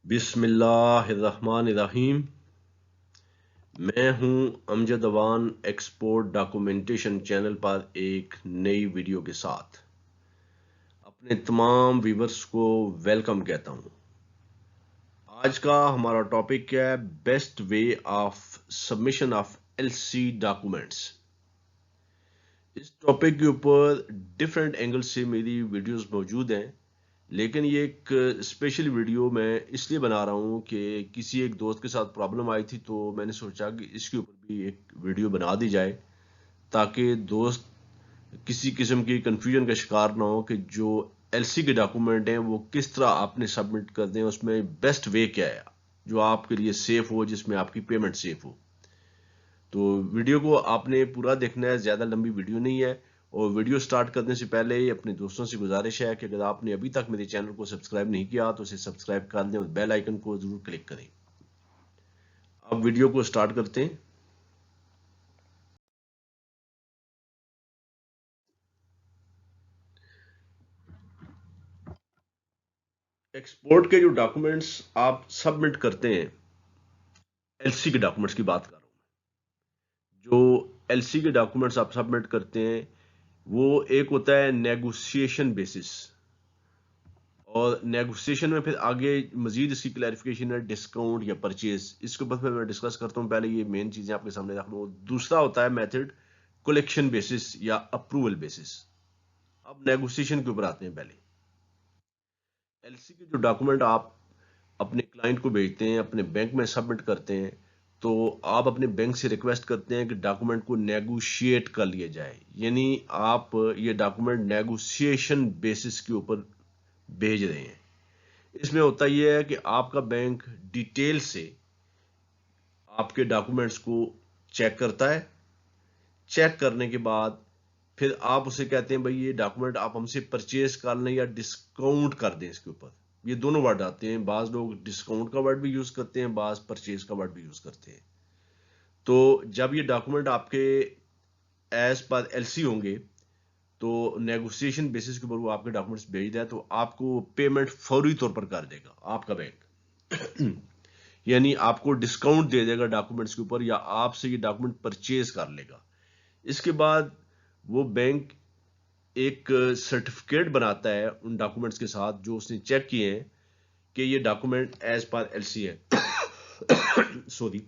बिस्मिल्लाहिर्रहमानिर्रहीम। मैं हूं Amjad Awan export documentation channel पर एक नई वीडियो के साथ अपने तमाम व्यूवर्स को वेलकम कहता हूं। आज का हमारा टॉपिक है best way of submission of LC documents. इस टॉपिक के ऊपर डिफरेंट एंगल से मेरी वीडियोस मौजूद हैं, लेकिन ये एक स्पेशल वीडियो मैं इसलिए बना रहा हूँ कि किसी एक दोस्त के साथ प्रॉब्लम आई थी, तो मैंने सोचा कि इसके ऊपर भी एक वीडियो बना दी जाए ताकि दोस्त किसी किस्म की कंफ्यूजन का शिकार ना हो कि जो एलसी के डॉक्यूमेंट हैं वो किस तरह आपने सबमिट कर दें, उसमें बेस्ट वे क्या है जो आपके लिए सेफ हो, जिसमें आपकी पेमेंट सेफ हो। तो वीडियो को आपने पूरा देखना है, ज़्यादा लंबी वीडियो नहीं है। और वीडियो स्टार्ट करने से पहले ही अपने दोस्तों से गुजारिश है कि अगर आपने अभी तक मेरे चैनल को सब्सक्राइब नहीं किया तो इसे सब्सक्राइब कर दें और बेल आइकन को ज़रूर क्लिक करें। अब वीडियो को स्टार्ट करते हैं। एक्सपोर्ट के जो डॉक्यूमेंट्स आप सबमिट करते हैं, एलसी के डॉक्यूमेंट्स की बात कर रहा हूँ। जो एलसी के डॉक्यूमेंट्स आप सबमिट करते हैं वो एक होता है नेगोशिएशन बेसिस, और नेगोशिएशन में फिर आगे मजीद इसकी क्लैरिफिकेशन है डिस्काउंट या परचेज। इसके ऊपर फिर मैं डिस्कस करता हूँ, पहले ये मेन चीजें आपके सामने रख लूँ। दूसरा होता है मेथड कलेक्शन बेसिस या अप्रूवल बेसिस। अब नेगोशिएशन के ऊपर आते हैं। पहले एलसी के जो डॉक्यूमेंट आप अपने क्लाइंट को भेजते हैं, अपने बैंक में सबमिट करते हैं, तो आप अपने बैंक से रिक्वेस्ट करते हैं कि डॉक्यूमेंट को नेगोशिएट कर लिया जाए, यानी आप ये डॉक्यूमेंट नेगोशिएशन बेसिस के ऊपर भेज रहे हैं। इसमें होता यह है कि आपका बैंक डिटेल से आपके डॉक्यूमेंट्स को चेक करता है। चेक करने के बाद फिर आप उसे कहते हैं भाई ये डॉक्यूमेंट आप हमसे परचेज कर लें या डिस्काउंट कर दें। इसके ऊपर ये दोनों वर्ड आते हैं। बाज लोग डिस्काउंट का वर्ड भी यूज करते हैं, बाज परचेज का वर्ड भी यूज करते हैं। तो जब ये डॉक्यूमेंट आपके एज पर एलसी होंगे तो नेगोशिएशन बेसिस के ऊपर वो आपके डॉक्यूमेंट्स भेज दें, तो आपको पेमेंट फौरी तौर पर कर देगा आपका बैंक। यानी आपको डिस्काउंट दे देगा डॉक्यूमेंट्स के ऊपर, या आपसे ये डॉक्यूमेंट परचेज कर लेगा। इसके बाद वो बैंक एक सर्टिफिकेट बनाता है उन डॉक्यूमेंट्स के साथ जो उसने चेक किए हैं कि ये डॉक्यूमेंट एज पर एलसी है। सॉरी।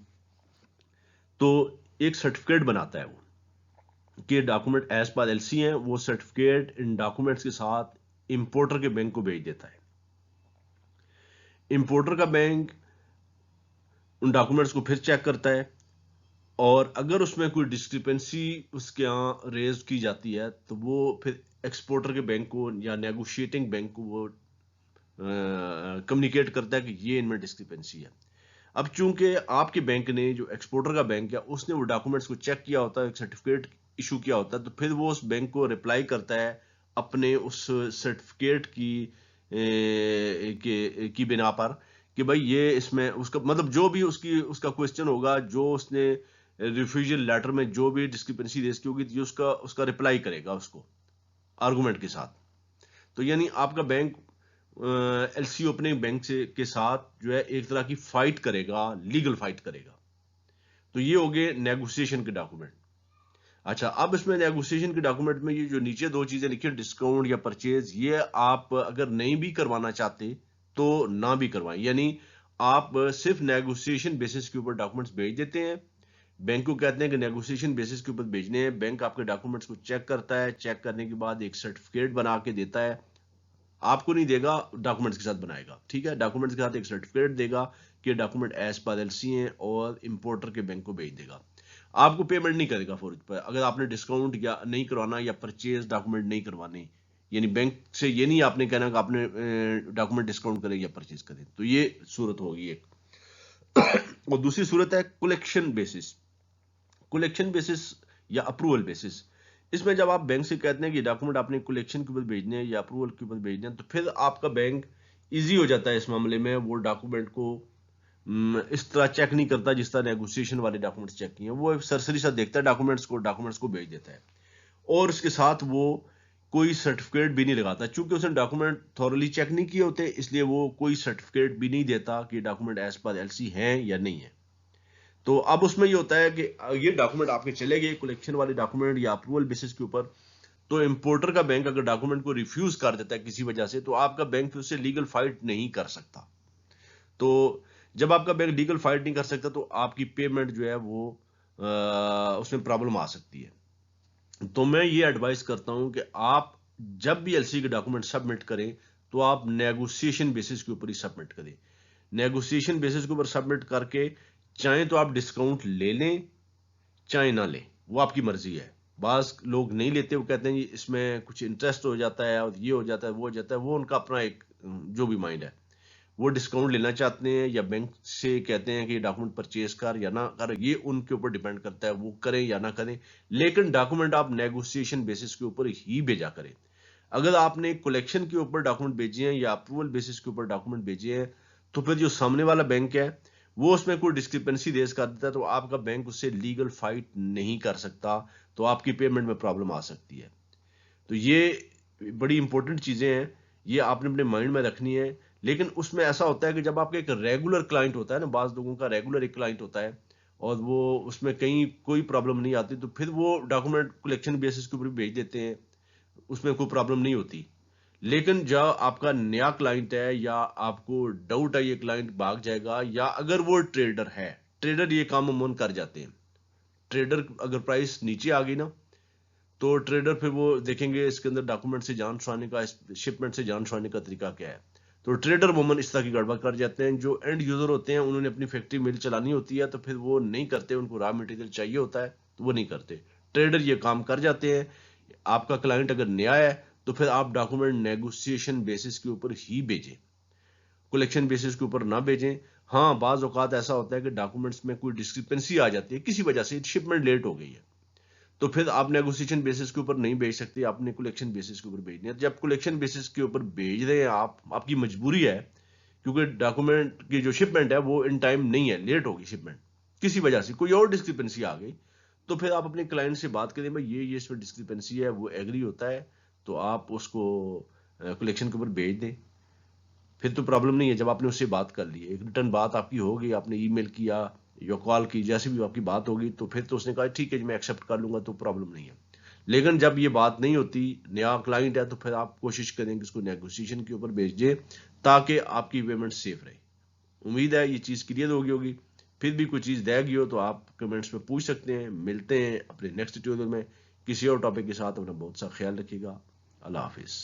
तो एक सर्टिफिकेट बनाता है वो कि डॉक्यूमेंट एज पर एलसी हैं। वो सर्टिफिकेट इन डॉक्यूमेंट्स के साथ इंपोर्टर के बैंक को भेज देता है। इंपोर्टर का बैंक उन डॉक्यूमेंट्स को फिर चेक करता है, और अगर उसमें कोई डिस्क्रिपेंसी उसके यहाँ रेज की जाती है तो वो फिर एक्सपोर्टर के बैंक को या नेगोशिएटिंग बैंक को वो कम्युनिकेट करता है कि ये इनमें डिस्क्रिपेंसी है। अब चूंकि आपके बैंक ने, जो एक्सपोर्टर का बैंक है, उसने वो डॉक्यूमेंट्स को चेक किया होता है, एक सर्टिफिकेट इशू किया होता है, तो फिर वो उस बैंक को रिप्लाई करता है अपने उस सर्टिफिकेट की बिना पर कि भाई ये इसमें उसका मतलब जो भी उसका क्वेश्चन होगा, जो उसने रिफ्यूजल लेटर में जो भी डिस्क्रिपेंसी रेज की होगी, तो उसका उसका रिप्लाई करेगा उसको आर्गुमेंट के साथ। तो यानी आपका बैंक एलसी ओपनिंग बैंक से के साथ जो है एक तरह की फाइट करेगा, लीगल फाइट करेगा। तो ये हो गए नेगोशिएशन के डॉक्यूमेंट। अच्छा, अब इसमें नेगोशिएशन के डॉक्यूमेंट में ये जो नीचे दो चीजें लिखी है, डिस्काउंट या परचेज, ये आप अगर नहीं भी करवाना चाहते तो ना भी करवाएं। यानी आप सिर्फ नेगोशिएशन बेसिस के ऊपर डॉक्यूमेंट्स भेज देते हैं, बैंक को कहते हैं कि नेगोशिएशन बेसिस के ऊपर भेजने हैं। बैंक आपके डॉक्यूमेंट्स को चेक करता है, चेक करने के बाद एक सर्टिफिकेट बना के देता है। आपको नहीं देगा, डॉक्यूमेंट्स के साथ बनाएगा। ठीक है, डॉक्यूमेंट्स के साथ एक सर्टिफिकेट देगा कि डॉक्यूमेंट एज पर एलसी हैं, और इंपोर्टर के बैंक को भेज देगा। आपको पेमेंट नहीं करेगा फौरन पर अगर आपने डिस्काउंट या नहीं करवाना या परचेज डॉक्यूमेंट नहीं करवाने। यानी बैंक से ये नहीं आपने कहना कि आपने डॉक्यूमेंट डिस्काउंट करें या परचेज करें। तो ये सूरत होगी एक। और दूसरी सूरत है कलेक्शन बेसिस। कलेक्शन बेसिस या अप्रूवल बेसिस। इसमें जब आप बैंक से कहते हैं कि डॉक्यूमेंट आपने कलेक्शन के ऊपर भेजने हैं या अप्रूवल के ऊपर भेजने हैं, तो फिर आपका बैंक इजी हो जाता है इस मामले में। वो डॉक्यूमेंट को इस तरह चेक नहीं करता जिस तरह नेगोशिएशन वाले डॉक्यूमेंट्स चेक किए हैं। वो सरसरी सा देखता है डॉक्यूमेंट्स को भेज देता है। और इसके साथ वो कोई सर्टिफिकेट भी नहीं लगाता, चूंकि उसने डॉक्यूमेंट थॉरली चेक नहीं किए होते, इसलिए वो कोई सर्टिफिकेट भी नहीं देता कि डॉक्यूमेंट एज पर एलसी हैं या नहीं है। तो अब उसमें ये होता है कि ये डॉक्यूमेंट आपके चले गए कलेक्शन वाले डॉक्यूमेंट या अप्रूवल बेसिस के ऊपर, तो इंपोर्टर का बैंक अगर डॉक्यूमेंट को रिफ्यूज कर देता है किसी वजह से, तो आपका बैंक उससे लीगल फाइट नहीं कर सकता। तो जब आपका बैंक लीगल फाइट नहीं कर सकता तो आपकी पेमेंट जो है वो उसमें प्रॉब्लम आ सकती है। तो मैं ये एडवाइस करता हूं कि आप जब भी एलसी के डॉक्यूमेंट सबमिट करें तो आप नेगोशिएशन बेसिस के ऊपर ही सबमिट करें। नेगोशिएशन बेसिस के ऊपर सबमिट करके चाहे तो आप डिस्काउंट ले लें चाहे ना लें, वो आपकी मर्जी है। बाज लोग नहीं लेते, वो कहते हैं जी इसमें कुछ इंटरेस्ट हो जाता है और ये हो जाता है वो हो जाता है, वो उनका अपना एक जो भी माइंड है। वो डिस्काउंट लेना चाहते हैं या बैंक से कहते हैं कि डॉक्यूमेंट परचेज कर या ना कर, ये उनके ऊपर डिपेंड करता है, वो करें या ना करें। लेकिन डॉक्यूमेंट आप नेगोशिएशन बेसिस के ऊपर ही भेजा करें। अगर आपने कलेक्शन के ऊपर डॉक्यूमेंट भेजे हैं या अप्रूवल बेसिस के ऊपर डॉक्यूमेंट भेजे हैं, तो फिर जो सामने वाला बैंक है वो उसमें कोई डिस्क्रिपेंसी रेज कर देता है, तो आपका बैंक उससे लीगल फाइट नहीं कर सकता, तो आपकी पेमेंट में प्रॉब्लम आ सकती है। तो ये बड़ी इंपॉर्टेंट चीजें हैं, ये आपने अपने माइंड में रखनी है। लेकिन उसमें ऐसा होता है कि जब आपका एक रेगुलर क्लाइंट होता है ना, बाज लोगों का रेगुलर एक क्लाइंट होता है और वो उसमें कहीं कोई प्रॉब्लम नहीं आती, तो फिर वो डॉक्यूमेंट कलेक्शन बेसिस के ऊपर भेज देते हैं, उसमें कोई प्रॉब्लम नहीं होती। लेकिन जब आपका नया क्लाइंट है या आपको डाउट है ये क्लाइंट भाग जाएगा, या अगर वो ट्रेडर है, ट्रेडर ये काम अमूमन कर जाते हैं। ट्रेडर अगर प्राइस नीचे आ गई ना, तो ट्रेडर फिर वो देखेंगे इसके अंदर डॉक्यूमेंट से जान छुड़ाने का, शिपमेंट से जान छुड़ाने का तरीका क्या है। तो ट्रेडर अमूमन इस तरह की गड़बड़ कर जाते हैं। जो एंड यूजर होते हैं उन्होंने अपनी फैक्ट्री मिल चलानी होती है, तो फिर वो नहीं करते, उनको रॉ मटेरियल चाहिए होता है तो वो नहीं करते। ट्रेडर ये काम कर जाते हैं। आपका क्लाइंट अगर नया है तो फिर आप डॉक्यूमेंट नेगोशिएशन बेसिस के ऊपर ही भेजें, कलेक्शन बेसिस के ऊपर ना भेजें। हाँ, बाज औकात ऐसा होता है कि डॉक्यूमेंट्स में कोई डिस्क्रिपेंसी आ जाती है किसी वजह से, शिपमेंट लेट हो गई है, तो फिर आप नेगोशिएशन बेसिस के ऊपर नहीं भेज सकते, आपने कलेक्शन बेसिस के ऊपर भेजनी है। जब कलेक्शन बेसिस के ऊपर भेज रहे हैं आप, आपकी मजबूरी है, क्योंकि डॉक्यूमेंट की जो शिपमेंट है वो इन टाइम नहीं है, लेट होगी शिपमेंट किसी वजह से, कोई और डिस्क्रिपेंसी आ गई, तो फिर आप अपने क्लाइंट से बात करें, भाई ये इसमें डिस्क्रिपेंसी है, वो एग्री होता है तो आप उसको कलेक्शन के ऊपर भेज दें। फिर तो प्रॉब्लम नहीं है। जब आपने उससे बात कर ली, एक रिटर्न बात आपकी होगी, आपने ईमेल किया या कॉल की, जैसे भी आपकी बात होगी, तो फिर तो उसने कहा ठीक है जी मैं एक्सेप्ट कर लूंगा, तो प्रॉब्लम नहीं है। लेकिन जब ये बात नहीं होती, नया क्लाइंट है, तो फिर आप कोशिश करें कि उसको नेगोशिएशन के ऊपर भेजिए ताकि आपकी पेमेंट सेफ रहे। उम्मीद है ये चीज़ क्लियर होगी। फिर भी कोई चीज़ रह गई हो तो आप कमेंट्स में पूछ सकते हैं। मिलते हैं अपने नेक्स्ट ट्यूटोरियल में किसी और टॉपिक के साथ। अपना बहुत सा ख्याल रखिएगा। अल्लाह हाफिज़।